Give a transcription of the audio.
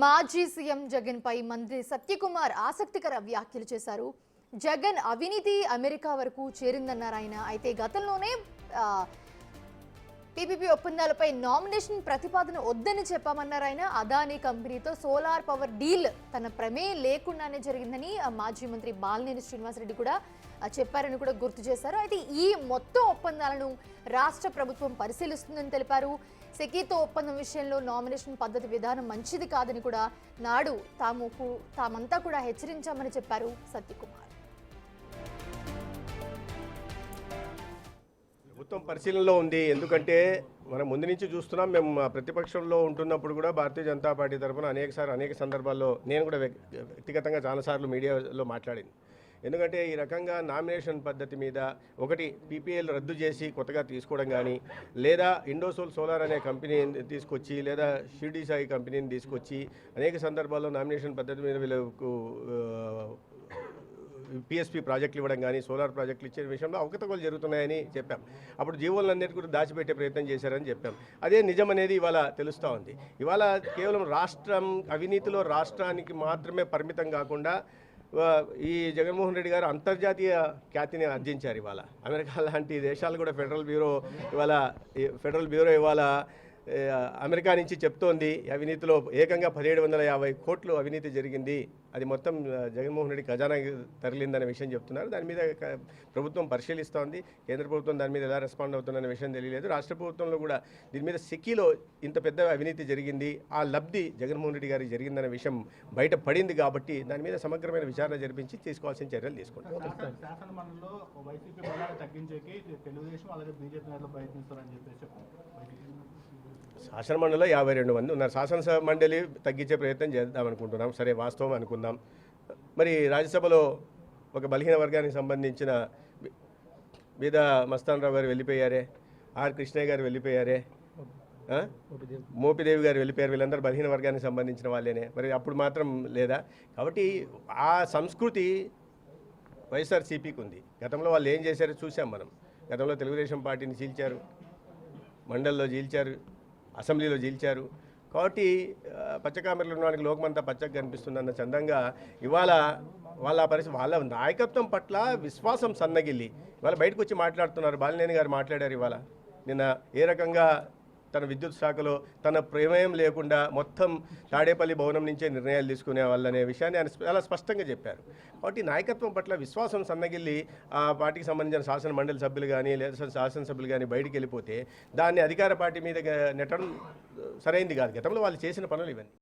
మాజీ సీఎం జగన్ పై మంత్రి సత్యకుమార్ ఆసక్తికర వ్యాఖ్యలు చేశారు. జగన్ అవినీతి అమెరికా వరకు చేరిందన్నారు ఆయన. అయితే గతంలోనే పీపీపీ ఒప్పందాలపై నామినేషన్ ప్రతిపాదన వద్దని చెప్పామన్నారు ఆయన. అదానీ కంపెనీతో సోలార్ పవర్ డీల్ తన ప్రమేయం లేకుండానే జరిగిందని మాజీ మంత్రి బాలినేని శ్రీనివాసరెడ్డి కూడా చెప్పారని కూడా గుర్తు చేశారు. అయితే ఈ మొత్తం ఒప్పందాలను రాష్ట్ర ప్రభుత్వం పరిశీలిస్తుందని తెలిపారు. సెకీతో ఒప్పందం విషయంలో నామినేషన్ పద్ధతి విధానం మంచిది కాదని కూడా నాడు తామంతా కూడా హెచ్చరించామని చెప్పారు సత్యకుమార్. ప్రభుత్వం పరిశీలనలో ఉంది. ఎందుకంటే మనం ముందు నుంచి చూస్తున్నాం. మేము ప్రతిపక్షంలో ఉంటున్నప్పుడు కూడా భారతీయ జనతా పార్టీ తరఫున అనేక సందర్భాల్లో నేను కూడా వ్యక్తిగతంగా చాలాసార్లు మీడియాలో మాట్లాడింది. ఎందుకంటే ఈ రకంగా నామినేషన్ పద్ధతి మీద ఒకటి పీపీఎల్ రద్దు చేసి కొత్తగా తీసుకోవడం కానీ, లేదా ఇండోసోల్ సోలార్ అనే కంపెనీని తీసుకొచ్చి, లేదా షిర్డీ సాయి కంపెనీని తీసుకొచ్చి అనేక సందర్భాల్లో నామినేషన్ పద్ధతి మీద వీళ్ళకు పిఎస్పీ ప్రాజెక్టులు ఇవ్వడం కానీ, సోలార్ ప్రాజెక్టులు ఇచ్చే విషయంలో అవకతవకలు జరుగుతున్నాయని చెప్పాం. అప్పుడు జీవోలన్నిటి కూడా దాచిపెట్టే ప్రయత్నం చేశారని చెప్పాం. అదే నిజం అనేది ఇవాళ తెలుస్తూ ఉంది. ఇవాళ కేవలం అవినీతిలో రాష్ట్రానికి మాత్రమే పరిమితం కాకుండా ఈ జగన్మోహన్ రెడ్డి గారు అంతర్జాతీయ ఖ్యాతిని ఆర్జించారు. ఇవాళ అమెరికా లాంటి దేశాలు కూడా ఫెడరల్ బ్యూరో ఇవాళ అమెరికా నుంచి చెప్తోంది అవినీతిలో ఏకంగా 1750 కోట్లు అవినీతి జరిగింది, అది మొత్తం జగన్మోహన్ రెడ్డి ఖజానా తరలిందనే విషయం చెప్తున్నారు. దాని మీద ప్రభుత్వం పరిశీలిస్తోంది. కేంద్ర ప్రభుత్వం దాని మీద ఎలా రెస్పాండ్ అవుతుందనే విషయం తెలియలేదు. రాష్ట్ర ప్రభుత్వంలో కూడా దీని మీద సెకీలో ఇంత పెద్ద అవినీతి జరిగింది, ఆ లబ్ధి జగన్మోహన్ రెడ్డి గారికి జరిగిందనే విషయం బయట పడింది. కాబట్టి దాని మీద సమగ్రమైన విచారణ జరిపించి తీసుకోవాల్సిన చర్యలు తీసుకుంటారు. శాసనమండలిలో 52 మంది ఉన్నారు. శాసనసభ మండలి తగ్గించే ప్రయత్నం చేద్దామనుకుంటున్నాం. సరే, వాస్తవం అనుకుందాం. మరి రాజ్యసభలో ఒక బలహీన వర్గానికి సంబంధించిన మీద మస్తాన్ రావు గారు వెళ్ళిపోయారే, ఆర్ కృష్ణయ్య గారు వెళ్ళిపోయారే, మోపిదేవి గారు వెళ్ళిపోయారు. వీళ్ళందరూ బలహీన వర్గానికి సంబంధించిన వాళ్ళేనే. మరి అప్పుడు మాత్రం లేదా? కాబట్టి ఆ సంస్కృతి వైఎస్ఆర్సీపీకి ఉంది. గతంలో వాళ్ళు ఏం చేశారో చూసాం మనం. గతంలో తెలుగుదేశం పార్టీని చీల్చారు, మండలిలో చీల్చారు, అసెంబ్లీలో చీల్చారు. కాబట్టి పచ్చకామెరలు ఉన్నవానికి లోకమంతా పచ్చగా కనిపిస్తుందన్న చందంగా ఇవాళ వాళ్ళ నాయకత్వం పట్ల విశ్వాసం సన్నగిల్లి ఇవాళ బయటకు వచ్చి మాట్లాడుతున్నారు. బాలినేని గారు మాట్లాడారు ఇవాళ. నిన్న ఏ రకంగా తన విద్యుత్ శాఖలో తన ప్రమేయం లేకుండా మొత్తం తాడేపల్లి భవనం నుంచే నిర్ణయాలు తీసుకునే వాళ్ళనే విషయాన్ని ఆయన చాలా స్పష్టంగా చెప్పారు. కాబట్టి నాయకత్వం పట్ల విశ్వాసం సన్నగిల్లి ఆ పార్టీకి సంబంధించిన శాసన మండలి సభ్యులు కానీ, లేదా శాసనసభ్యులు కానీ బయటికి వెళ్ళిపోతే దాన్ని అధికార పార్టీ మీద నెట్టడం సరైంది కాదు. గతంలో వాళ్ళు చేసిన పనులు ఇవన్నీ.